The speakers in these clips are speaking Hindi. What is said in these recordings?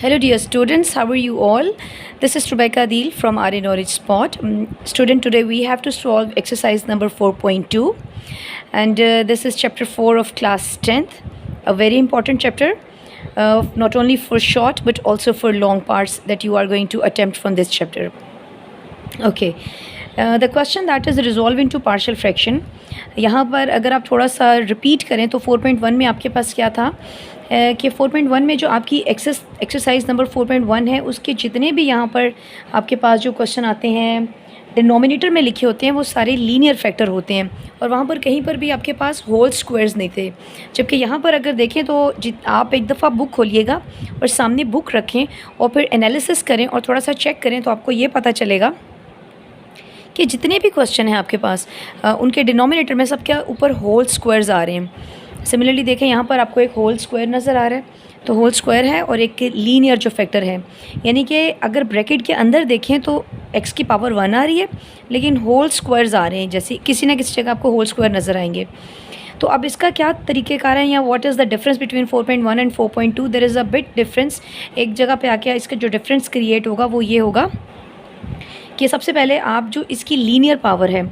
Hello dear students, how are you all? This is Rebecca Deal from RA Knowledge Spot. Student, today we have to solve exercise number 4.2 and this is chapter 4 of class 10th, a very important chapter, not only for short but also for long parts that you are going to attempt from this chapter. Okay. The question that is resolve into partial fraction. यहाँ पर अगर आप थोड़ा सा रिपीट करें तो 4.1 में आपके पास क्या था कि 4.1 में जो आपकी एक्सरसाइज नंबर 4.1 है उसके जितने भी यहाँ पर आपके पास जो क्वेश्चन आते हैं डिनोमिनेटर में लिखे होते हैं वो सारे लीनियर फैक्टर होते हैं और वहाँ पर कहीं पर भी आपके पास होल स्क्वायर्स नहीं थे। जबकि यहाँ पर अगर देखें तो आप एक दफ़ा बुक खोलिएगा और सामने बुक रखें और फिर एनालिसिस करें और थोड़ा सा चेक करें तो आपको ये पता चलेगा कि जितने भी क्वेश्चन हैं आपके पास उनके डिनोमिनेटर में सब क्या ऊपर होल स्क्वायर्स आ रहे हैं। सिमिलरली देखें यहाँ पर आपको एक होल स्क्वायर नज़र आ रहा है, तो होल स्क्वायर है और एक लीनियर जो फैक्टर है, यानी कि अगर ब्रैकेट के अंदर देखें तो x की पावर 1 आ रही है लेकिन होल स्क्वायर्स आ रहे हैं, जैसे किसी ना किसी जगह आपको होल स्क्वायर नज़र आएंगे। तो अब इसका क्या तरीक़ेकार है या what is the difference between 4.1 and 4.2? There is a bit difference. एक जगह पे आके इसका जो डिफरेंस क्रिएट होगा वो ये होगा कि सबसे पहले आप जो इसकी लीनियर पावर है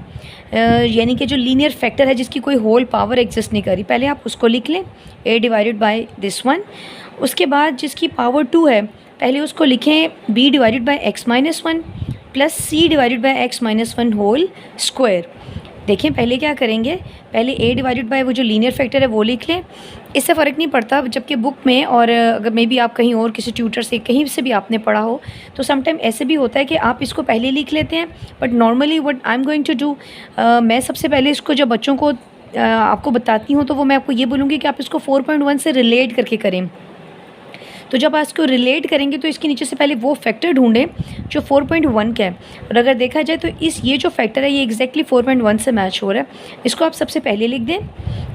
यानी कि जो लीनियर फैक्टर है जिसकी कोई होल पावर एग्जिस्ट नहीं करी, पहले आप उसको लिख लें a divided by this one. उसके बाद जिसकी पावर 2 है पहले उसको लिखें b divided by x minus 1 plus c divided by x minus 1 whole square. देखें पहले क्या करेंगे, पहले a डिवाइडेड बाय वो जो लीनियर फैक्टर है वो लिख लें। इससे फ़र्क नहीं पड़ता, जबकि बुक में और अगर मे बी आप कहीं और किसी ट्यूटर से कहीं से भी आपने पढ़ा हो तो समटाइम ऐसे भी होता है कि आप इसको पहले लिख लेते हैं। But normally what I am going to do, मैं सबसे पहले इसको जब बच्चों को आपको बताती हूँ तो वो मैं आपको ये बोलूँगी कि आप इसको 4.1 से रिलेट करके करें। तो जब आप इसको रिलेट करेंगे तो इसके नीचे से पहले वो फैक्टर ढूंढें जो 4.1 का है, और अगर देखा जाए तो ये जो फैक्टर है ये एग्जैक्टली 4.1 से मैच हो रहा है। इसको आप सबसे पहले लिख दें,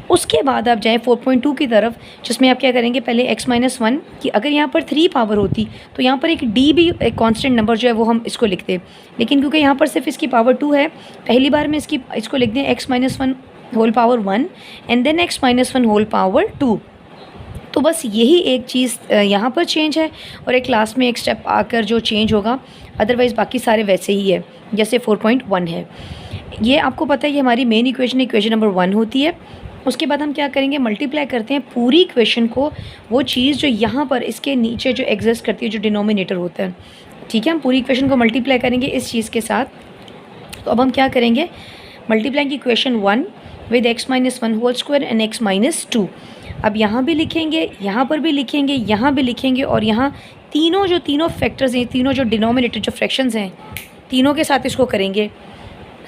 उसके बाद आप जाएं 4.2 की तरफ, जिसमें आप क्या करेंगे, पहले x माइनस 1 की अगर यहाँ पर 3 पावर होती तो यहाँ पर एक d भी एक कांस्टेंट नंबर जो है वो हम इसको लिखते, लेकिन क्योंकि यहाँ पर सिर्फ इसकी पावर 2 है, पहली बार में इसको लिख दें x minus 1 whole power 1 and then x minus 1 whole power 2। तो बस यही एक चीज़ यहाँ पर चेंज है और एक क्लास में एक स्टेप आकर जो चेंज होगा, अदरवाइज़ बाकी सारे वैसे ही है जैसे 4.1 है। ये आपको पता है ये हमारी मेन इक्वेशन नंबर 1 होती है। उसके बाद हम क्या करेंगे, मल्टीप्लाई करते हैं पूरी इक्वेशन को, वो चीज़ जो यहाँ पर इसके नीचे जो एग्जिस्ट करती है, जो डिनोमिनेटर होता है। ठीक है, हम पूरी इक्वेशन को मल्टीप्लाई करेंगे इस चीज़ के साथ। तो अब हम क्या करेंगे, मल्टीप्लाई की equation 1 with x minus 1 whole square and x minus 2। अब यहाँ भी लिखेंगे, यहाँ पर भी लिखेंगे, यहाँ भी लिखेंगे, और यहाँ तीनों फैक्टर्स हैं, तीनों जो डिनोमिनेटर जो फ्रैक्शंस हैं, तीनों के साथ इसको करेंगे,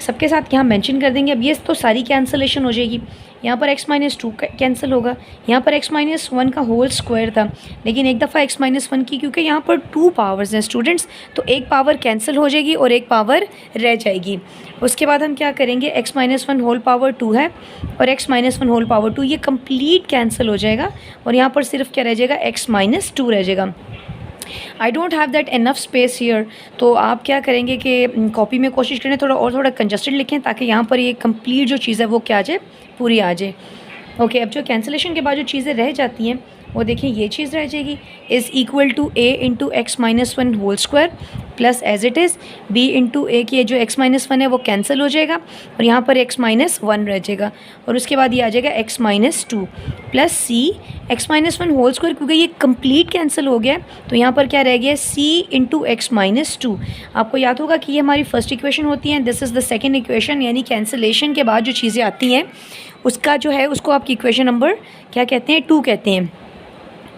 सबके साथ यहाँ मेंशन कर देंगे। अब ये तो सारी कैंसलेशन हो जाएगी, यहाँ पर x माइनस 2 कैंसिल होगा, यहाँ पर x माइनस 1 का होल स्क्वायर था, लेकिन एक दफ़ा x माइनस 1 की, क्योंकि यहाँ पर 2 पावर्स हैं स्टूडेंट्स, तो एक पावर कैंसिल हो जाएगी और एक पावर रह जाएगी। उसके बाद हम क्या करेंगे, x माइनस 1 होल पावर 2 है और x माइनस 1 होल पावर 2 ये कंप्लीट कैंसिल हो जाएगा और यहाँ पर सिर्फ क्या रह जाएगा, x माइनस 2 रह जाएगा। I don't have that enough space here, तो आप क्या करेंगे कि कॉपी में कोशिश करें थोड़ा कंजस्टेड लिखें ताकि यहाँ पर ये कंप्लीट जो चीज़ है वो क्या आ जाए, पूरी आ जाए। ओके, अब जो कैंसिलेशन के बाद जो चीज़ें रह जाती हैं वो देखिए ये चीज़ रह जाएगी, is equal to a into x minus 1 whole square plus as it is b into a की जो x माइनस 1 है वो कैंसिल हो जाएगा और यहाँ पर x माइनस 1 रह जाएगा, और उसके बाद ये आ जाएगा x minus 2 plus c x minus 1 whole square, क्योंकि ये कंप्लीट कैंसिल हो गया तो यहाँ पर क्या रह गया, c इंटू एक्स माइनस 2। आपको याद होगा कि ये हमारी फर्स्ट इक्वेशन होती है, this is the second equation, यानी कैंसिलेशन के बाद जो चीज़ें आती हैं उसका जो है उसको आपकी इक्वेशन नंबर क्या कहते हैं, 2 कहते हैं।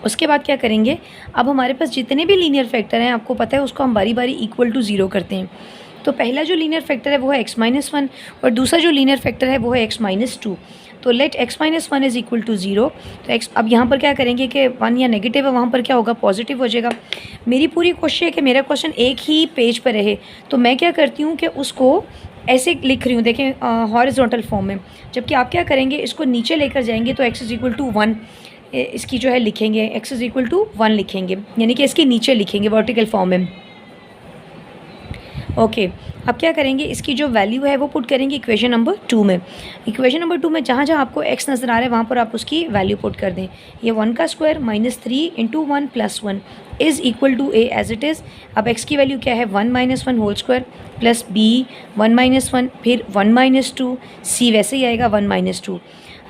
उसके बाद क्या करेंगे, अब हमारे पास जितने भी लीनियर फैक्टर हैं आपको पता है उसको हम बारी बारी इक्वल टू 0 करते हैं। तो पहला जो लीनियर फैक्टर है वो है x माइनस 1 और दूसरा जो लीनियर फैक्टर है वो है x माइनस 2। तो let x minus 1 is equal to 0। तो x अब यहाँ पर क्या करेंगे कि 1 या नेगेटिव है वहाँ पर क्या होगा, पॉजिटिव हो जाएगा। मेरी पूरी कोशिश है कि मेरा क्वेश्चन एक ही पेज पर रहे, तो मैं क्या करती हूँ कि उसको ऐसे लिख रही हूँ, देखें हॉरिजॉन्टल फॉर्म में, जबकि आप क्या करेंगे इसको नीचे लेकर जाएंगे तो x इज़ इक्वल टू 1 इसकी जो है लिखेंगे, x इज़ इक्वल टू 1 लिखेंगे, यानी कि इसके नीचे लिखेंगे वर्टिकल फॉर्म में। ओके, अब क्या करेंगे, इसकी जो वैल्यू है वो पुट करेंगे इक्वेशन नंबर 2 में। इक्वेशन नंबर 2 में जहाँ जहाँ आपको x नज़र आ रहा है वहाँ पर आप उसकी वैल्यू पुट कर दें। ये 1 का square minus 3 into 1 plus 1 is equal to a as it is. अब x की वैल्यू क्या है, 1 minus 1 whole square plus b 1 minus 1 फिर 1 माइनस 2 c वैसे ही आएगा 1 माइनस 2।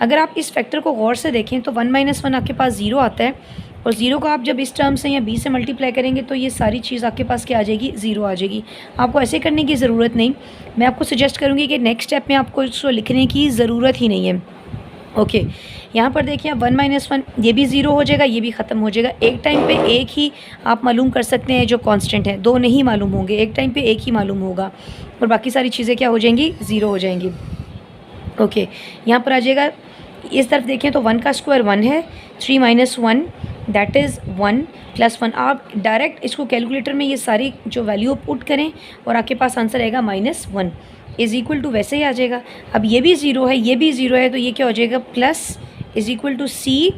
अगर आप इस फैक्टर को गौर से देखें तो 1 माइनस 1 आपके पास 0 आता है और 0 को आप जब इस टर्म से या b से मल्टीप्लाई करेंगे तो ये सारी चीज़ आपके पास क्या आ जाएगी, 0 आ जाएगी। आपको ऐसे करने की ज़रूरत नहीं, मैं आपको सजेस्ट करूँगी कि नेक्स्ट स्टेप में आपको इसको लिखने की ज़रूरत ही नहीं है। ओके, यहाँ पर देखिए 1 माइनस 1 ये भी 0 हो जाएगा, ये भी ख़त्म हो जाएगा। एक टाइम पे एक ही आप मालूम कर सकते हैं जो कांस्टेंट है, दो नहीं मालूम होंगे, एक टाइम पे एक ही मालूम होगा और बाकी सारी चीज़ें क्या हो जाएंगी, 0 हो जाएंगी। ओके, यहाँ पर आ जाएगा, इस तरफ देखें तो 1 का स्क्वायर 1 है, 3 माइनस 1 दैट इज़ 1 प्लस 1। आप डायरेक्ट इसको कैलकुलेटर में ये सारी जो वैल्यू पुट करें और आपके पास आंसर आएगा -1 इज़ इक्वल टू वैसे ही आ जाएगा। अब ये भी 0 है, ये भी 0 है, तो ये क्या हो जाएगा, plus is equal to c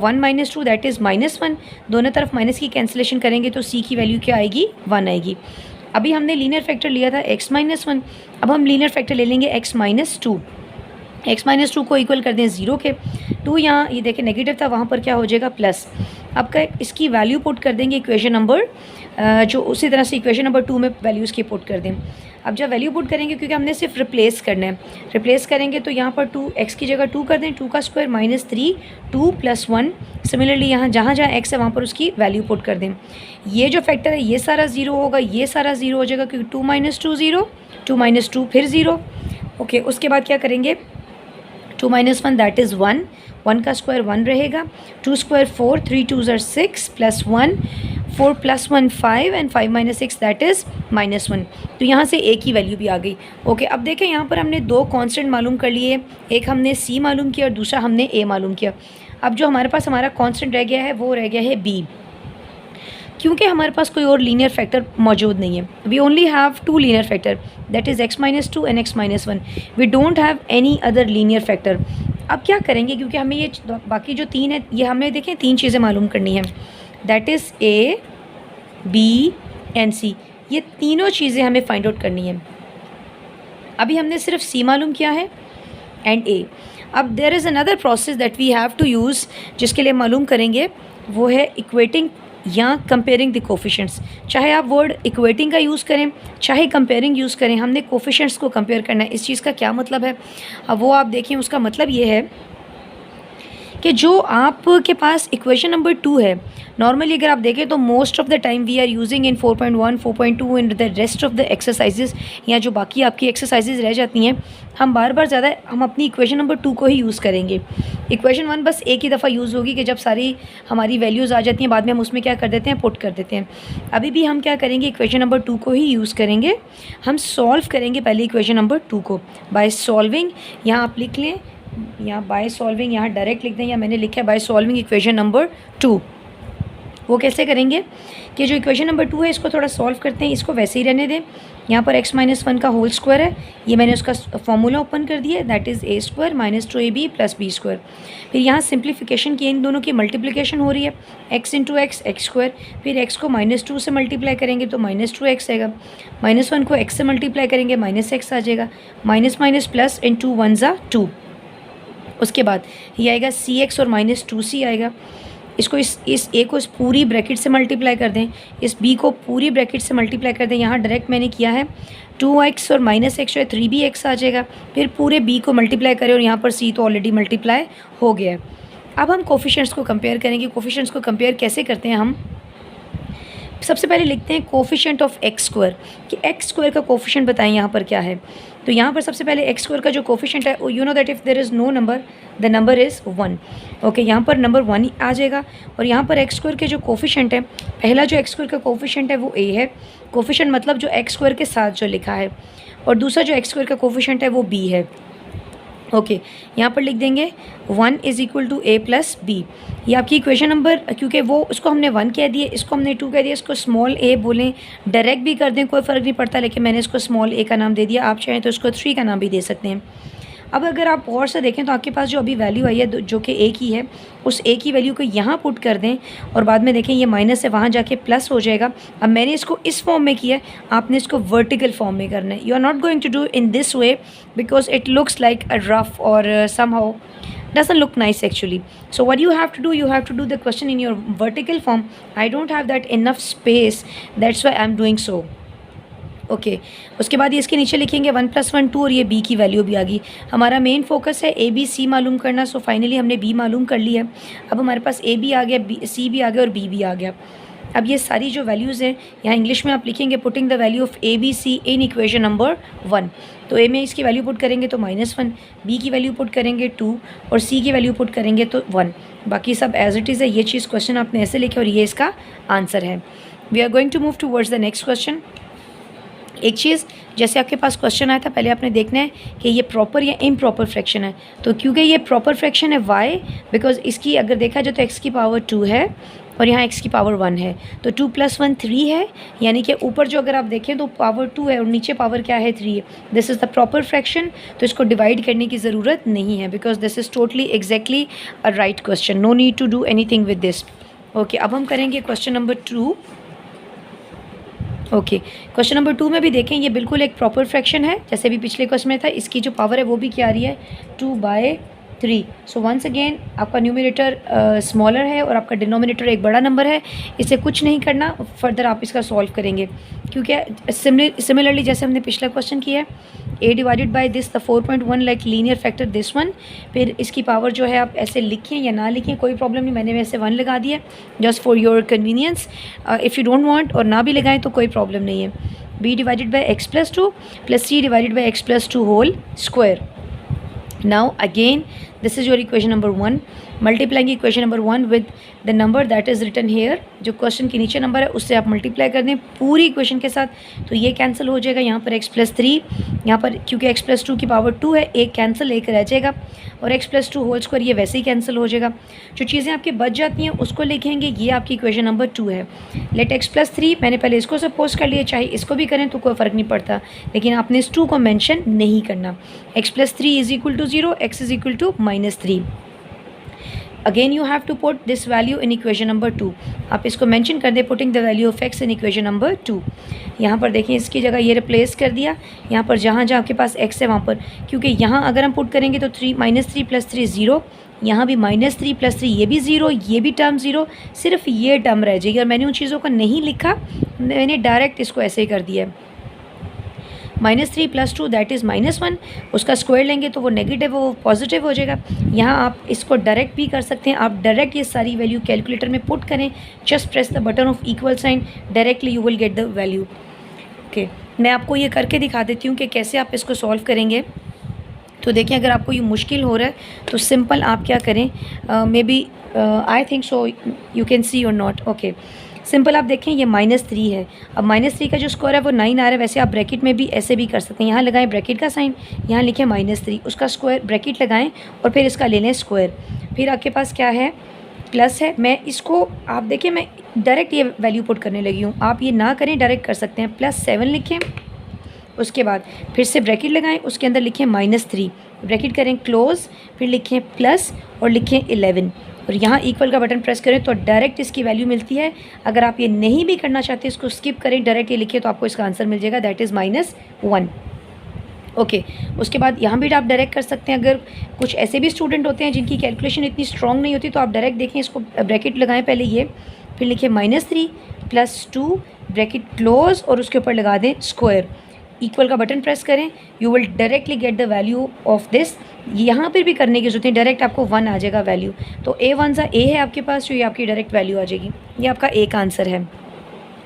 1 minus 2 that is -1। दोनों तरफ माइनस की कैंसिलेशन करेंगे तो c की वैल्यू क्या आएगी, 1 आएगी। अभी हमने लीनियर फैक्टर लिया था x माइनस 1, अब हम लीनियर फैक्टर ले लेंगे x माइनस 2। x माइनस 2 को इक्वल कर दें 0 के, 2 यहाँ ये देखें नेगेटिव था, वहाँ पर क्या हो जाएगा, प्लस। अब का इसकी वैल्यू पुट कर देंगे इक्वेशन नंबर जो उसी तरह से इक्वेशन नंबर 2 में वैल्यूज़ की पुट कर दें। अब जब वैल्यू पुट करेंगे, क्योंकि हमने सिर्फ रिप्लेस करना है, रिप्लेस करेंगे तो यहाँ पर 2 x की जगह 2 कर दें, 2 का स्क्वायर माइनस 3 2 प्लस 1। सिमिलरली यहाँ जहाँ जहाँ x है वहाँ पर उसकी वैल्यू पुट कर दें। ये जो फैक्टर है ये सारा 0 होगा, ये सारा 0 हो जाएगा, क्योंकि 2 माइनस 2 0, 2 माइनस 2 फिर 0। ओके, उसके बाद क्या करेंगे, 2 माइनस 1 दैट इज़ 1, 1 का स्क्वायर 1 रहेगा, 2 स्क्वायर 4, 3 2 ज़र 6 plus 1, 4 plus 1 5 and 5 minus 6 that is -1। तो यहाँ से a की वैल्यू भी आ गई। ओके, अब देखें यहाँ पर हमने दो कांस्टेंट मालूम कर लिए, एक हमने c मालूम किया और दूसरा हमने a मालूम किया। अब जो हमारे पास हमारा कांस्टेंट रह गया है वो रह गया है b, क्योंकि हमारे पास कोई और लीनियर फैक्टर मौजूद नहीं है। We only have 2 linear factor that is x minus 2 and x minus 1। We don't have any other linear factor. अब क्या करेंगे, क्योंकि हमें ये बाकी जो 3 है ये हमें देखें 3 चीज़ें मालूम करनी है, that is a b and c। ये तीनों चीज़ें हमें फाइंड आउट करनी है। अभी हमने सिर्फ c मालूम किया है एंड a। अब there is another process that we have to use, जिसके लिए मालूम करेंगे, वो है इक्वेटिंग या कंपेयरिंग द कोफिशेंट्स। चाहे आप वर्ड इक्वेटिंग का यूज़ करें, चाहे कंपेयरिंग यूज़ करें, हमने कोफिशेंट्स को कंपेयर करना है। इस चीज़ का क्या मतलब है, अब वो आप देखें। उसका मतलब ये है कि जो आपके पास इक्वेशन नंबर 2 है, नॉर्मली अगर आप देखें तो most of the time we are using in 4.1 4.2 in the rest of the exercises, या जो बाकी आपकी एक्सरसाइजेज रह जाती हैं, हम बार बार ज़्यादा हम अपनी इक्वेशन नंबर 2 को ही यूज़ करेंगे। इक्वेशन 1 बस एक ही दफ़ा यूज़ होगी कि जब सारी हमारी वैल्यूज़ आ जाती हैं, बाद में हम उसमें क्या कर देते हैं, पुट कर देते हैं। अभी भी हम क्या करेंगे, इक्वेशन नंबर 2 को ही यूज़ करेंगे। हम सॉल्व करेंगे पहले इक्वेशन नंबर 2 को बाय सॉल्विंग। यहाँ आप लिख लें, यहाँ बाय सॉल्विंग, यहाँ डायरेक्ट लिख दें, या मैंने लिखा है बाय सॉल्विंग इक्वेशन नंबर 2। वो कैसे करेंगे कि जो इक्वेशन नंबर 2 है इसको थोड़ा सॉल्व करते हैं, इसको वैसे ही रहने दें। यहाँ पर x माइनस 1 का होल स्क्वायर है, ये मैंने उसका फॉर्मूला ओपन कर दिया, that is a square minus 2ab plus b square. फिर यहाँ सिंप्लीफिकेशन की, इन दोनों की मल्टीप्लिकेशन हो रही है, x into x x square. फिर x को -2 से मल्टीप्लाई करेंगे तो -2x आएगा, -1 को x से मल्टीप्लाई करेंगे -x आ जाएगा, माइनस माइनस प्लस इंटू 1 ज़ा 2। उसके बाद ये आएगा cx और -2c आएगा। इसको इस a को इस पूरी ब्रैकेट से मल्टीप्लाई कर दें, इस b को पूरी ब्रैकेट से मल्टीप्लाई कर दें। यहाँ डायरेक्ट मैंने किया है 2x और -x जो है 3bx आ जाएगा। फिर पूरे b को मल्टीप्लाई करें और यहाँ पर c तो ऑलरेडी मल्टीप्लाई हो गया है। अब हम कोफिशिएंट्स को कंपेयर करेंगे। कोफिशिएंट्स को कंपेयर कैसे करते हैं, हम सबसे पहले लिखते हैं कोफिशिएंट ऑफ एक्स स्क्वायर, कि एक्स स्क्वायर का कोफिशिएंट बताएं यहाँ पर क्या है। तो यहाँ पर सबसे पहले एक्स स्क्वायर का जो कोफिशिएंट है, you know that if there is no number the number is 1। Okay, यहाँ पर नंबर 1 आ जाएगा। और यहाँ पर एक्स स्क्वायर के जो कोफिशिएंट है, पहला जो एक्स स्क्वायर का कोफिशिएंट है वो a है, कोफिशिएंट मतलब जो एक्स स्क्वायर के साथ जो लिखा है, और दूसरा जो एक्स स्क्वायर का कोफिशिएंट है वो b है। ओके, यहाँ पर लिख देंगे 1 is equal to a plus b. ये आपकी इक्वेशन नंबर, क्योंकि वो उसको हमने 1 कह दिया, इसको हमने 2 कह दिया, इसको स्मॉल a बोलें, डायरेक्ट भी कर दें, कोई फ़र्क नहीं पड़ता, लेकिन मैंने इसको स्मॉल a का नाम दे दिया। आप चाहें तो इसको 3 का नाम भी दे सकते हैं। अब अगर आप और से देखें तो आपके पास जो अभी वैल्यू आई है जो कि ए की है, उस ए की वैल्यू को यहाँ पुट कर दें और बाद में देखें ये माइनस है, वहाँ जाके प्लस हो जाएगा। अब मैंने इसको इस फॉर्म में किया है, आपने इसको वर्टिकल फॉर्म में करना है। You are not going to do in this way because it looks like a rough और somehow doesn't look nice actually. So what you have to do, you have to do the question in your vertical form. I don't have that enough space, that's why I'm doing so. Okay उसके बाद ये इसके नीचे लिखेंगे 1 + 1 2 और ये बी की वैल्यू भी आ गई। हमारा मेन फोकस है ए बी सी मालूम करना। सो फाइनली हमने बी मालूम कर लिया है। अब हमारे पास ए भी आ गया, बी सी भी आ गया और बी भी आ गया। अब ये सारी जो वैल्यूज़ हैं यहाँ इंग्लिश में आप लिखेंगे putting the value of A B C in equation number 1। तो ए में इसकी वैल्यू पुट करेंगे तो -1, बी की वैल्यू पुट करेंगे 2 और सी की वैल्यू पुट करेंगे तो 1। बाकी सब एज इट इज़ है। ये चीज़ क्वेश्चन आपने ऐसे लिखे और ये इसका आंसर है। We are going to move towards the next question. एक चीज़, जैसे आपके पास क्वेश्चन आया था, पहले आपने देखना है कि ये प्रॉपर या इम्प्रॉपर फ्रैक्शन है। तो क्योंकि ये प्रॉपर फ्रैक्शन है वाई, बिकॉज इसकी अगर देखा जाए तो x की पावर 2 है और यहाँ x की पावर 1 है। तो 2 + 1 3 है, यानी कि ऊपर जो अगर आप देखें तो पावर 2 है और नीचे पावर क्या है 3 है। This is the proper fraction. तो इसको डिवाइड करने की ज़रूरत नहीं है because this is totally exactly a right question. No need to do anything with this. Okay, अब हम करेंगे question number 2। Okay, question number 2 में भी देखें ये बिल्कुल एक प्रॉपर फ्रैक्शन है, जैसे भी पिछले क्वेश्चन में था। इसकी जो पावर है वो भी क्या आ रही है 2/3। सो वंस अगेन आपका न्यूमरेटर स्मॉलर है और आपका डिनोमिनेटर एक बड़ा नंबर है। इसे कुछ नहीं करना, फर्दर आप इसका सॉल्व करेंगे क्योंकि सिमिलरली जैसे हमने पिछला क्वेश्चन किया है a divided by this the 4.1 like linear factor this one. फिर इसकी पावर जो है आप ऐसे लिखें या ना लिखें कोई प्रॉब्लम नहीं, मैंने वैसे 1 लगा दिया just for your convenience. If you don't want और ना भी लगाएं तो कोई प्रॉब्लम नहीं है। b divided by x + 2 + c divided by x + 2 whole square. Now again this is your equation number 1, multiplying equation number 1 with the number that is written here। जो क्वेश्चन के नीचे नंबर है उससे आप मल्टीप्लाई कर दें पूरी इक्वेशन के साथ, तो ये कैंसिल हो जाएगा। यहाँ पर x + 3, यहाँ पर क्योंकि x + 2 की पावर 2 है, एक कैंसिल एक रह जाएगा और x + 2 होल स्क्वायर ये वैसे ही कैंसिल हो जाएगा। जो चीज़ें आपकी बच जाती हैं उसको लिखेंगे। ये आपकी इक्वेशन नंबर 2 है। लेट x + 3, मैंने पहले इसको सपोज कर लिया, चाहे इसको भी करें तो कोई फ़र्क नहीं पड़ता, लेकिन आपने इस 2 को मेंशन नहीं करना। x + 3 = 0, x = -3। Again you have to put this value in equation number 2। आप इसको मेंशन कर दें putting the value of x in equation number 2। यहाँ पर देखिए इसकी जगह ये रिप्लेस कर दिया। यहाँ पर जहाँ जहाँ आपके पास x है वहाँ पर, क्योंकि यहाँ अगर हम पुट करेंगे तो -3 + 3 0, यहाँ भी -3 + 3 ये भी 0, ये भी टर्म 0, सिर्फ ये टर्म रह जाएगी। और मैंने उन चीज़ों को नहीं लिखा, मैंने डायरेक्ट इसको ऐसे ही कर दिया है। -3 + 2 दैट इज़ -1, उसका स्क्वायर लेंगे तो वो नेगेटिव वो पॉजिटिव हो जाएगा। यहाँ आप इसको डायरेक्ट भी कर सकते हैं। आप डायरेक्ट ये सारी वैल्यू कैलकुलेटर में पुट करें, just press the button of equal sign, directly you will get the value. Okay, मैं आपको ये करके दिखा देती हूँ कि कैसे आप इसको सॉल्व करेंगे। तो देखिए अगर आपको ये मुश्किल हो रहा है तो सिंपल आप क्या करें, maybe I think so you can see or not. Okay, simple आप देखें ये -3 है। अब -3 का जो स्क्वायर है वो 9 आ रहा है। वैसे आप ब्रैकेट में भी ऐसे भी कर सकते हैं, यहाँ लगाएं ब्रैकेट का साइन, यहाँ लिखें -3, उसका स्क्वायर ब्रैकेट लगाएं और फिर इसका ले लें स्क्वायर। फिर आपके पास क्या है प्लस है। मैं इसको आप देखिए मैं डायरेक्ट ये वैल्यू पुट करने लगी हूँ, आप ये ना करें डायरेक्ट कर सकते हैं। +7 लिखें, उसके बाद फिर से ब्रैकेट लगाएं, उसके अंदर लिखें -3, ब्रैकेट करें क्लोज, फिर लिखें प्लस और लिखें 11 और यहाँ इक्वल का बटन प्रेस करें तो डायरेक्ट इसकी वैल्यू मिलती है। अगर आप ये नहीं भी करना चाहते इसको स्किप करें, डायरेक्ट ये लिखिए तो आपको इसका आंसर मिल जाएगा, दैट इज़ -1। ओके, उसके बाद यहाँ भी आप डायरेक्ट कर सकते हैं। अगर कुछ ऐसे भी स्टूडेंट होते हैं जिनकी कैलकुलेशन इतनी स्ट्रॉन्ग नहीं होती तो आप डायरेक्ट देखें, इसको ब्रैकेट लगाएं पहले ये, फिर लिखें -3 + 2 ब्रैकेट क्लोज और उसके ऊपर लगा दें स्क्वायर, इक्वल का बटन प्रेस करें, you will directly get the value of this. यहाँ पर भी करने की जरूरत नहीं, डायरेक्ट आपको 1 आ जाएगा वैल्यू। तो A1 A है आपके पास, जो ये आपकी डायरेक्ट वैल्यू आ जाएगी। ये आपका एक आंसर है।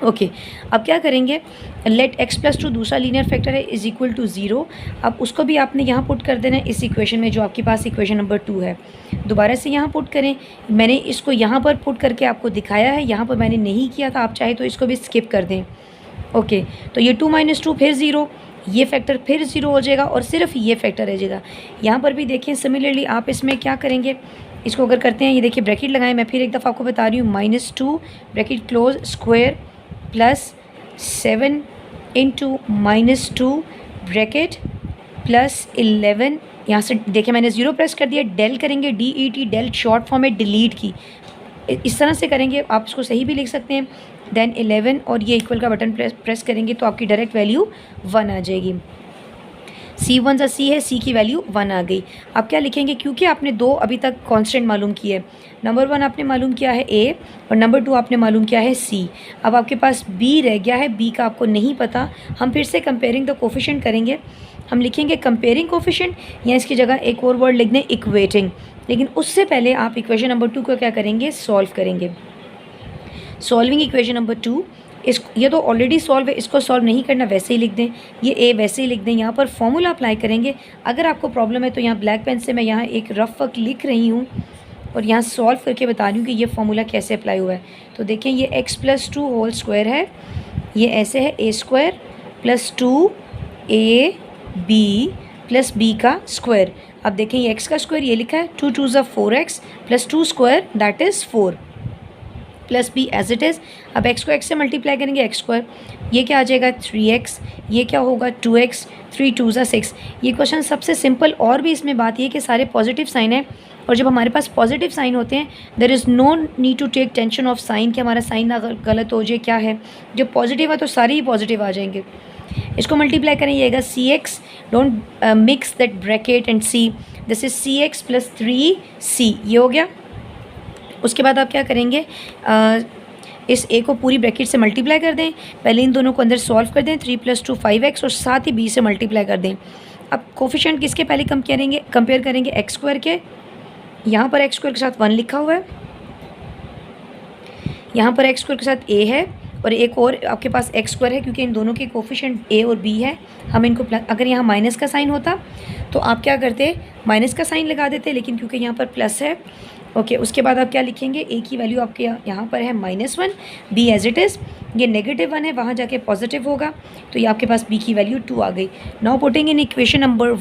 ओके, अब क्या करेंगे, लेट x + 2 दूसरा लीनियर फैक्टर है = 0। अब उसको भी आपने यहाँ पुट कर देना है इस इक्वेशन में जो आपके पास इक्वेशन नंबर 2 है। दोबारा से यहाँ पुट करें, मैंने इसको यहाँ पर पुट करके आपको दिखाया है, यहाँ पर मैंने नहीं किया था, आप चाहे तो इसको भी स्किप कर दें। ओके, तो ये 2 - 2 फिर 0, ये फैक्टर फिर 0 हो जाएगा और सिर्फ ये फैक्टर रह जाएगा। यहाँ पर भी देखें सिमिलरली आप इसमें क्या करेंगे, इसको अगर करते हैं, ये देखिए ब्रैकेट लगाएं, मैं फिर एक दफ़ा आपको बता रही हूँ, -2 ब्रैकेट क्लोज स्क्वायर +7 × -2 ब्रैकेट +11 यहाँ से देखिए मैंने 0 प्रेस कर दिया, डेल करेंगे, DET, डेल शॉर्ट फॉर्म है डिलीट की, इस तरह से करेंगे, आप इसको सही भी लिख सकते हैं। देन 11 और ये इक्वल का बटन प्रेस करेंगे तो आपकी डायरेक्ट वैल्यू 1 आ जाएगी। C1 सा C है, C की वैल्यू 1 आ गई। अब क्या लिखेंगे, क्योंकि आपने 2 अभी तक कांस्टेंट मालूम किए, नंबर 1 आपने मालूम किया है A और नंबर 2 आपने मालूम किया है C। अब आपके पास B रह गया है, B का आपको नहीं पता। हम फिर से कंपेयरिंग द कोफिशिएंट करेंगे, हम लिखेंगे कंपेयरिंग कोफिशिएंट या इसकी जगह एक और वर्ड लिख दें इक्वेटिंग। लेकिन उससे पहले आप इक्वेशन नंबर 2 को क्या करेंगे, सॉल्व करेंगे। सॉल्विंग इक्वेशन नंबर 2, ये तो ऑलरेडी सॉल्व है, इसको सॉल्व नहीं करना, वैसे ही लिख दें, ये ए वैसे ही लिख दें। यहाँ पर फॉर्मूला अप्लाई करेंगे। अगर आपको प्रॉब्लम है तो यहाँ ब्लैक पेन से मैं यहाँ एक रफ वर्क लिख रही हूँ और यहाँ सॉल्व करके बता रही हूँ कि ये फॉर्मूला कैसे अप्लाई हुआ है। तो देखें ये x+2 होल स्क्वायर है, ये ऐसे है a² + 2ab + b का स्क्वायर। अब देखें ये x का स्क्वायर ये लिखा है, 2 2 = 4x + 2 square that is 4 plus B as it is. अब x को x से मल्टीप्लाई करेंगे, x², ये क्या आ जाएगा 3x, ये क्या होगा 2x, 3 2 = 6। ये क्वेश्चन सबसे सिंपल, और भी इसमें बात ये कि सारे पॉजिटिव साइन है, और जब हमारे पास पॉजिटिव साइन होते हैं there is no need to take tension of sign कि हमारा साइन ना गलत हो जाए। क्या है, जब पॉजिटिव है तो सारे ही पॉजिटिव आ जाएंगे। इसको मल्टीप्लाई करेंगे, CX, don't mix that bracket and C, this is CX + 3C, ये हो गया। उसके बाद आप क्या करेंगे, इस a को पूरी ब्रैकेट से मल्टीप्लाई कर दें, पहले इन दोनों को अंदर सॉल्व कर दें, 3 + 2 5x और साथ ही b से मल्टीप्लाई कर दें। अब कोफिशिएंट किसके पहले कंपेयर करेंगे x² के, यहाँ पर x² के साथ 1 लिखा हुआ है, यहाँ पर x² के साथ a है और एक और आपके पास x² है, क्योंकि इन दोनों के कोफिशिएंट a और b है। हम इनको अगर यहाँ माइनस का साइन होता तो आप क्या करते, माइनस का साइन लगा देते, लेकिन क्योंकि यहाँ पर प्लस है। ओके, उसके बाद आप क्या लिखेंगे, a की वैल्यू आपके यहाँ पर है -1, b एज इट इज़, ये -1 है, वहाँ जाके पॉजिटिव होगा, तो ये आपके पास b की वैल्यू 2 आ गई। Now putting in equation number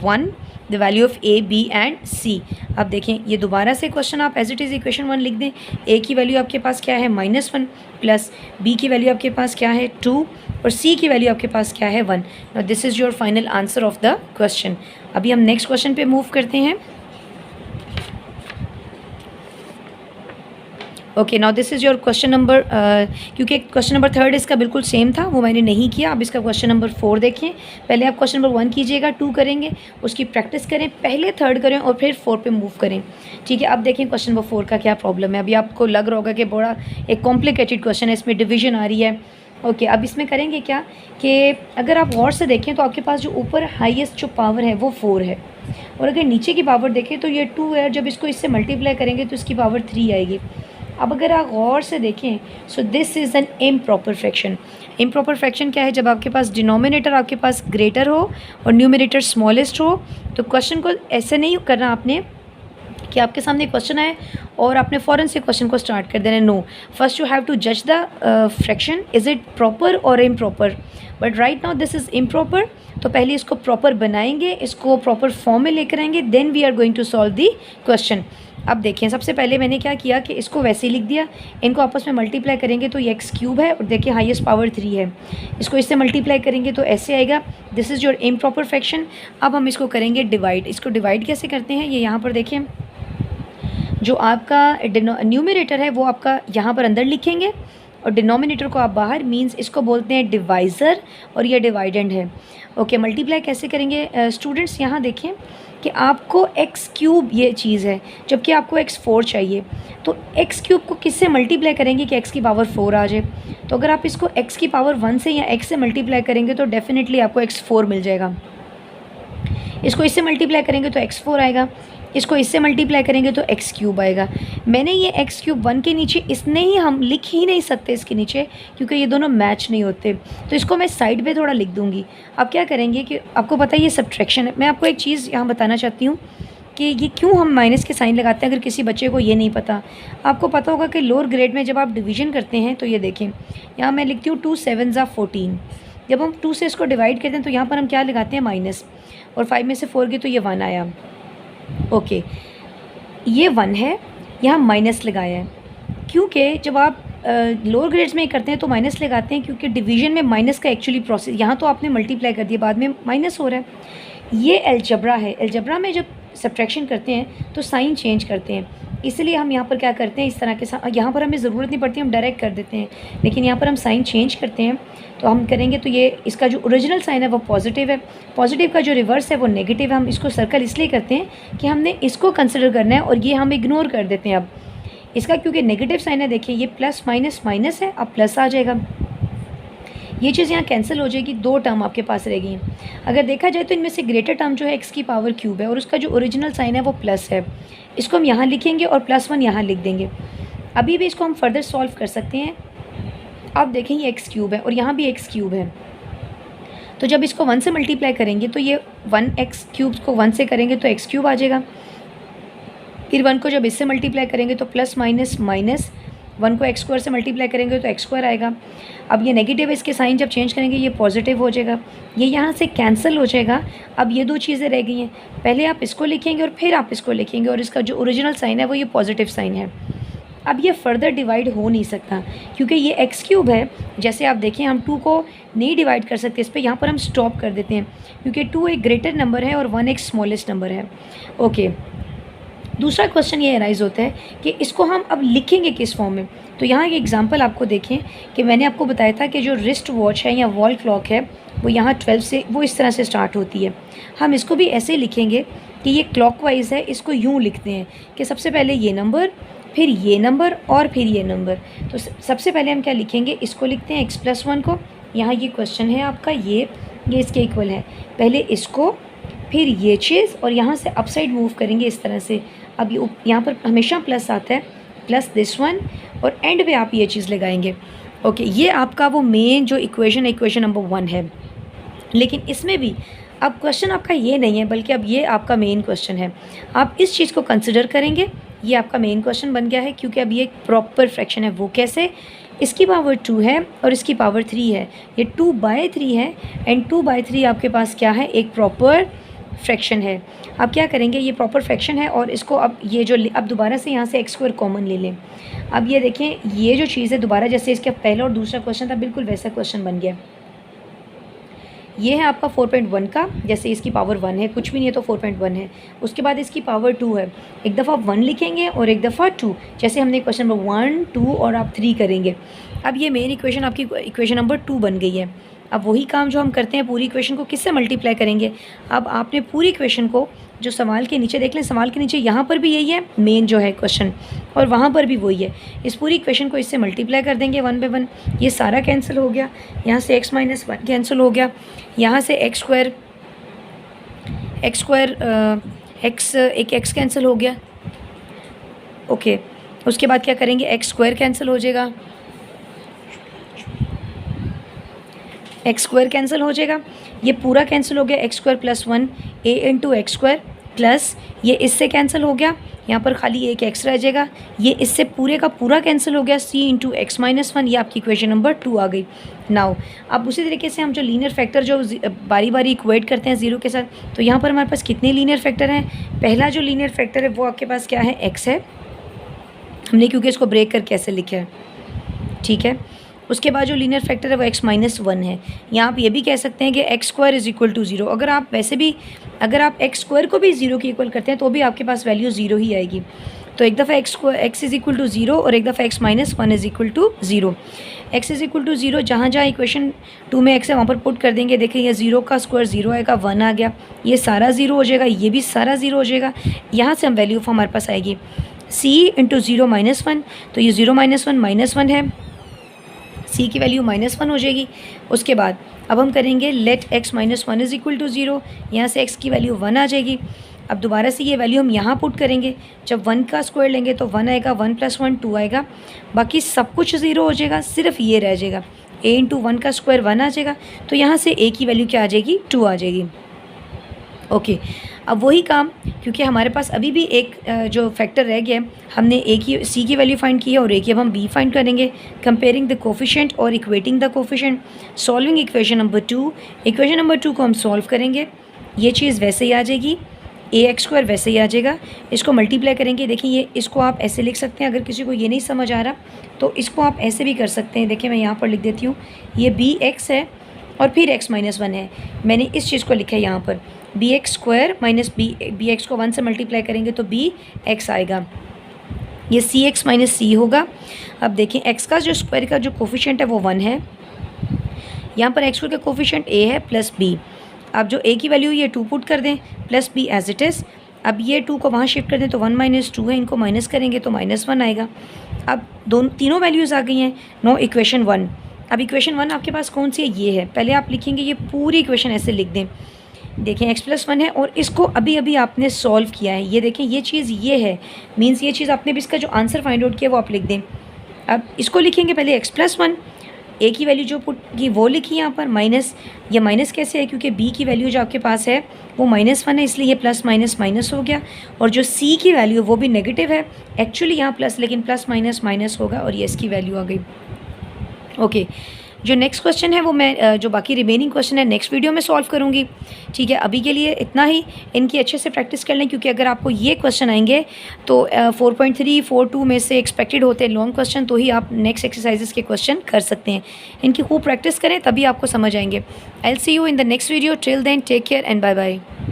1 the value of a, b and c। अब देखें ये दोबारा से क्वेश्चन आप एज इट इज़ इक्वेशन 1 लिख दें, a की वैल्यू आपके पास क्या है -1 प्लस b की वैल्यू आपके पास क्या है 2 और c की वैल्यू आपके पास क्या है 1। Now this is your final answer of the question. अभी हम नेक्स्ट क्वेश्चन पे मूव करते हैं। Okay, now this is your question number, क्योंकि क्वेश्चन नंबर 3 इसका बिल्कुल सेम था, वो मैंने नहीं किया। अब इसका क्वेश्चन नंबर 4 देखें। पहले आप क्वेश्चन नंबर 1 कीजिएगा, 2 करेंगे, उसकी प्रैक्टिस करें, पहले 3 करें और फिर 4 पे मूव करें। ठीक है, अब देखें क्वेश्चन नंबर 4 का क्या प्रॉब्लम है। अभी आपको लग रहा होगा कि बड़ा एक कॉम्प्लिकेटेड क्वेश्चन है, इसमें डिवीजन आ रही है। ओके, अब इसमें करेंगे क्या कि अगर आप गौर से देखें तो आपके पास जो ऊपर हाईएस्ट जो पावर है वो 4 है, और अगर नीचे की पावर देखें तो ये 2 है। जब इसको इससे मल्टीप्लाई करेंगे तो इसकी पावर 3 आएगी। अब अगर आप गौर से देखें, so this is an improper fraction. Improper fraction क्या है, जब आपके पास डिनोमिनेटर आपके पास ग्रेटर हो और न्यूमरेटर स्मॉलेस्ट हो। तो क्वेश्चन को ऐसे नहीं करना आपने कि आपके सामने क्वेश्चन आए और आपने फ़ौरन से क्वेश्चन को स्टार्ट कर देना। No, first you have to जज the fraction, is it proper और improper. But right now this is improper, तो पहले इसको प्रॉपर बनाएंगे, इसको प्रॉपर फॉर्म में लेकर आएंगे, then we are going to solve the question. अब देखें, सबसे पहले मैंने क्या किया कि इसको वैसे ही लिख दिया, इनको आपस में मल्टीप्लाई करेंगे तो ये x³ है और देखिए हाईएस्ट पावर 3 है, इसको इससे मल्टीप्लाई करेंगे तो ऐसे आएगा। This is your improper fraction. अब हम इसको करेंगे डिवाइड। इसको डिवाइड कैसे करते हैं, ये यहाँ पर देखें, जो आपका न्यूमरेटर है वो आपका यहाँ पर अंदर लिखेंगे और डिनोमिनेटर को आप बाहर, मींस इसको बोलते हैं डिवाइज़र और ये डिवाइडेंड है। ओके, मल्टीप्लाई कैसे करेंगे स्टूडेंट्स, यहाँ देखें कि आपको x³ ये चीज़ है, जबकि आपको x4 चाहिए, तो x³ को किससे मल्टीप्लाई करेंगे कि x की पावर 4 आ जाए। तो अगर आप इसको x की पावर 1 से या x से मल्टीप्लाई करेंगे तो डेफिनेटली आपको x4 मिल जाएगा। इसको इससे मल्टीप्लाई करेंगे तो x4 आएगा, इसको इससे मल्टीप्लाई करेंगे तो x³ आएगा। मैंने ये x³ 1 के नीचे इसने ही हम लिख ही नहीं सकते इसके नीचे, क्योंकि ये दोनों मैच नहीं होते, तो इसको मैं साइड पे थोड़ा लिख दूँगी। अब क्या करेंगे कि आपको पता है ये सब्ट्रैक्शन है। मैं आपको एक चीज़ यहाँ बताना चाहती हूँ कि ये क्यों हम माइनस के साइन लगाते हैं, अगर किसी बच्चे को ये नहीं पता। आपको पता होगा कि लोअर ग्रेड में जब आप डिवीजन करते हैं तो ये देखें, यहाँ मैं लिखती हूँ 2 7 = 14। जब हम 2 से इसको डिवाइड करते हैं तो यहाँ पर हम क्या लगाते हैं माइनस, और 5 में से 4 गई तो ये 1 आया। ओके, ये 1 है, यहाँ माइनस लगाया है, क्योंकि जब आप लोअर ग्रेड्स में करते हैं तो माइनस लगाते हैं, क्योंकि डिवीजन में माइनस का एक्चुअली प्रोसेस, यहाँ तो आपने मल्टीप्लाई कर दिया, बाद में माइनस हो रहा है। ये अलजबरा है। अलजबरा में जब सब्ट्रैक्शन करते हैं तो साइन चेंज करते हैं, इसलिए हम यहाँ पर क्या करते हैं, इस तरह के यहाँ पर हमें ज़रूरत नहीं पड़ती, हम डायरेक्ट कर देते हैं, लेकिन यहाँ पर हम साइन चेंज करते हैं। तो हम करेंगे तो ये इसका जो ओरिजिनल साइन है वो पॉजिटिव है, पॉजिटिव का जो रिवर्स है वो नेगेटिव है। हम इसको सर्कल इसलिए करते हैं कि हमने इसको कंसिडर करना है और ये हम इग्नोर कर देते हैं। अब इसका क्योंकि नेगेटिव साइन है, देखिए ये प्लस माइनस माइनस है, अब प्लस आ जाएगा, ये चीज़ यहाँ कैंसिल हो जाएगी, दो टर्म आपके पास रह गई। अगर देखा जाए तो इनमें से ग्रेटर टर्म जो है एक्स की पावर क्यूब है और उसका जो ओरिजिनल साइन है वो प्लस है, इसको हम यहाँ लिखेंगे और +1 यहाँ लिख देंगे। अभी भी इसको हम फर्दर सॉल्व कर सकते हैं। अब देखें ये एक्स क्यूब है और यहाँ भी एक्स क्यूब है, तो जब इसको 1 से मल्टीप्लाई करेंगे तो ये 1x क्यूब को 1 से करेंगे तो एक्स क्यूब आ जाएगा। फिर 1 को जब इससे मल्टीप्लाई करेंगे तो प्लस माइनस माइनस, 1 को x² से मल्टीप्लाई करेंगे तो x² आएगा। अब ये नेगेटिव है, इसके साइन जब चेंज करेंगे ये पॉजिटिव हो जाएगा, ये यहाँ से कैंसिल हो जाएगा। अब ये दो चीज़ें रह गई हैं, पहले आप इसको लिखेंगे और फिर आप इसको लिखेंगे और इसका जो ओरिजिनल साइन है वो ये पॉजिटिव साइन है। अब ये फर्दर डिवाइड हो नहीं सकता क्योंकि ये एक्स क्यूब है। जैसे आप देखें हम 2 को नहीं डिवाइड कर सकते, इस पर यहाँ पर हम स्टॉप कर देते हैं क्योंकि 2 एक ग्रेटर नंबर है और 1 एक स्मॉलेस्ट नंबर है। ओके, दूसरा क्वेश्चन ये अराइज होता है कि इसको हम अब लिखेंगे किस फॉर्म में। तो यहाँ एक एग्जांपल आपको देखें कि मैंने आपको बताया था कि जो रिस्ट वॉच है या वॉल क्लॉक है वो यहाँ 12 से वो इस तरह से स्टार्ट होती है। हम इसको भी ऐसे लिखेंगे कि ये क्लॉकवाइज है, इसको यूँ लिखते हैं कि सबसे पहले ये नंबर, फिर ये नंबर और फिर ये नंबर। तो सबसे पहले हम क्या लिखेंगे, इसको लिखते हैं x+1 को। यहाँ ये क्वेश्चन है आपका, ये इसके इक्वल है, पहले इसको फिर ये चीज़ और यहाँ से अपसाइड मूव करेंगे इस तरह से। अब ये यहाँ पर हमेशा प्लस आता है, प्लस दिस वन, और एंड पे आप ये चीज़ लगाएंगे। ओके, ये आपका वो मेन जो इक्वेशन नंबर 1 है। लेकिन इसमें भी अब क्वेश्चन आपका ये नहीं है बल्कि अब ये आपका मेन क्वेश्चन है। आप इस चीज़ को कंसिडर करेंगे, ये आपका मेन क्वेश्चन बन गया है क्योंकि अब ये एक प्रॉपर फ्रैक्शन है। वो कैसे, इसकी पावर 2 है और इसकी पावर 3 है, ये 2/3 है एंड 2/3 आपके पास क्या है, एक प्रॉपर फ्रैक्शन है। अब क्या करेंगे, ये प्रॉपर फ्रैक्शन है और इसको अब ये जो अब दोबारा से यहाँ से x² कॉमन ले लें। अब ये देखें ये जो चीज़ है दोबारा जैसे इसका पहला और दूसरा क्वेश्चन था बिल्कुल वैसा क्वेश्चन बन गया। ये है आपका 4.1 का, जैसे इसकी पावर 1 है, कुछ भी नहीं है तो 4.1 है। उसके बाद इसकी पावर 2 है, एक दफ़ा 1 लिखेंगे और एक दफ़ा 2, जैसे हमने क्वेश्चन नंबर 1 2 और आप 3 करेंगे। अब ये मेन इक्वेशन आपकी इक्वेशन नंबर 2 बन गई है। अब वही काम जो हम करते हैं, पूरी इक्वेशन को किससे मल्टीप्लाई करेंगे। अब आपने पूरी इक्वेशन को जो सवाल के नीचे देख लें, सवाल के नीचे यहाँ पर भी यही है मेन जो है क्वेश्चन और वहाँ पर भी वही है। इस पूरी इक्वेशन को इससे मल्टीप्लाई कर देंगे 1 बाय 1, ये सारा कैंसिल हो गया। यहाँ से x-1 कैंसिल हो गया, यहाँ से x² एक x कैंसिल हो गया। ओके, उसके बाद क्या करेंगे, x² कैंसिल हो जाएगा, x² कैंसिल हो जाएगा, ये पूरा कैंसिल हो गया, x² + 1 a × x² प्लस ये इससे कैंसिल हो गया, यहाँ पर खाली एक x रह जाएगा, ये इससे पूरे का पूरा कैंसिल हो गया, c × x-1। ये आपकी इक्वेशन नंबर 2 आ गई। नाउ अब उसी तरीके से हम जो लीनियर फैक्टर जो बारी बारी इक्वेट करते हैं ज़ीरो के साथ, तो यहाँ पर हमारे पास कितने लीनियर फैक्टर हैं। पहला जो लीनियर फैक्टर है वो आपके पास क्या है, x है, हमने क्योंकि इसको ब्रेक करके ऐसे लिखा है, ठीक है। उसके बाद जो लीनियर फैक्टर है वो x-1 है। यहाँ आप ये भी कह सकते हैं कि x² = 0। अगर आप वैसे भी अगर आप x² को भी 0 के इक्वल करते हैं तो भी आपके पास वैल्यू 0 ही आएगी। तो एक दफ़ा x = 0 और एक दफ़ा x-1 = 0। x = 0 जहाँ जहाँ इक्वेशन 2 में x है वहाँ पर पुट कर देंगे। देखें ये 0 का स्क्वायर 0 आएगा, 1 आ गया, ये सारा 0 हो जाएगा, ये भी सारा 0 हो जाएगा। यहाँ से हम वैल्यू हमारे पास आएगी c × 0 - 1, तो ये 0 - 1 -1 है, c की वैल्यू -1 हो जाएगी। उसके बाद अब हम करेंगे लेट x - 1 = 0, यहाँ से x की वैल्यू 1 आ जाएगी। अब दोबारा से ये वैल्यू हम यहाँ पुट करेंगे, जब 1 का स्क्वायर लेंगे तो 1 आएगा, 1 + 1 2 आएगा, बाकी सब कुछ 0 हो जाएगा, सिर्फ ये रह जाएगा a × 1 का स्क्वायर 1 आ जाएगा, तो यहाँ से a की वैल्यू क्या आ जाएगी, 2 आ जाएगी। ओके, अब वही काम क्योंकि हमारे पास अभी भी एक जो फैक्टर रह गया है, हमने a की c की वैल्यू फाइंड की है और a की अब हम b फाइंड करेंगे। कंपेयरिंग द कोफिशिएंट और equating the coefficient, solving equation number 2। Equation number 2 को हम सॉल्व करेंगे, ये चीज़ वैसे ही आ जाएगी, ax² वैसे ही आ जाएगा। इसको मल्टीप्लाई करेंगे, देखिए ये इसको आप ऐसे लिख सकते हैं, अगर किसी को ये नहीं समझ आ रहा तो इसको आप ऐसे भी कर सकते हैं। देखिए मैं यहाँ पर लिख देती हूँ, ये bx है और फिर x - 1 है, मैंने इस चीज़ को लिखा है यहाँ पर। B X square minus B X को 1 से मल्टीप्लाई करेंगे तो बी एक्स आएगा। ये सी एक्स माइनस सी होगा। अब देखें एक्स का जो स्क्वायर का जो कोफिशिएंट है वो 1 है। यहाँ पर एक्स का कोफिशिएंट ए है प्लस बी। अब जो ए की वैल्यू ये 2 पुट कर दें plus B as it is. अब ये 2 को वहाँ शिफ्ट कर दें तो 1 माइनस 2 है, इनको माइनस करेंगे तो -1 आएगा। अब तीनों वैल्यूज़ आ गई हैं। No equation 1। अब इक्वेशन 1 आपके पास कौन सी है? ये है। पहले आप लिखेंगे ये पूरी इक्वेशन ऐसे लिख दें। देखें x+1 है और इसको अभी अभी आपने सॉल्व किया है। ये देखें ये चीज़ ये है, मीन्स ये चीज़ आपने भी इसका जो आंसर फाइंड आउट किया वो आप लिख दें। अब इसको लिखेंगे पहले x+1, ए की वैल्यू जो पुट की वो लिखी यहाँ पर माइनस। ये माइनस कैसे है? क्योंकि बी की वैल्यू जो आपके पास है वो -1 है, इसलिए ये प्लस माइनस माइनस हो गया। और जो सी की वैल्यू वो भी नेगेटिव है, एक्चुअली यहाँ प्लस लेकिन प्लस माइनस माइनस होगा और ये इसकी वैल्यू आ गई। ओके, जो नेक्स्ट क्वेश्चन है वो मैं जो बाकी रिमेनिंग क्वेश्चन है नेक्स्ट वीडियो में सॉल्व करूँगी। ठीक है, अभी के लिए इतना ही। इनकी अच्छे से प्रैक्टिस कर लें, क्योंकि अगर आपको ये क्वेश्चन आएंगे तो 4.3 4.2 में से एक्सपेक्टेड होते हैं लॉन्ग क्वेश्चन, तो ही आप नेक्स्ट एक्सरसाइजेस के क्वेश्चन कर सकते हैं। इनकी खूब प्रैक्टिस करें तभी आपको समझ आएंगे। I will see you in the next video. Till then take care and bye bye.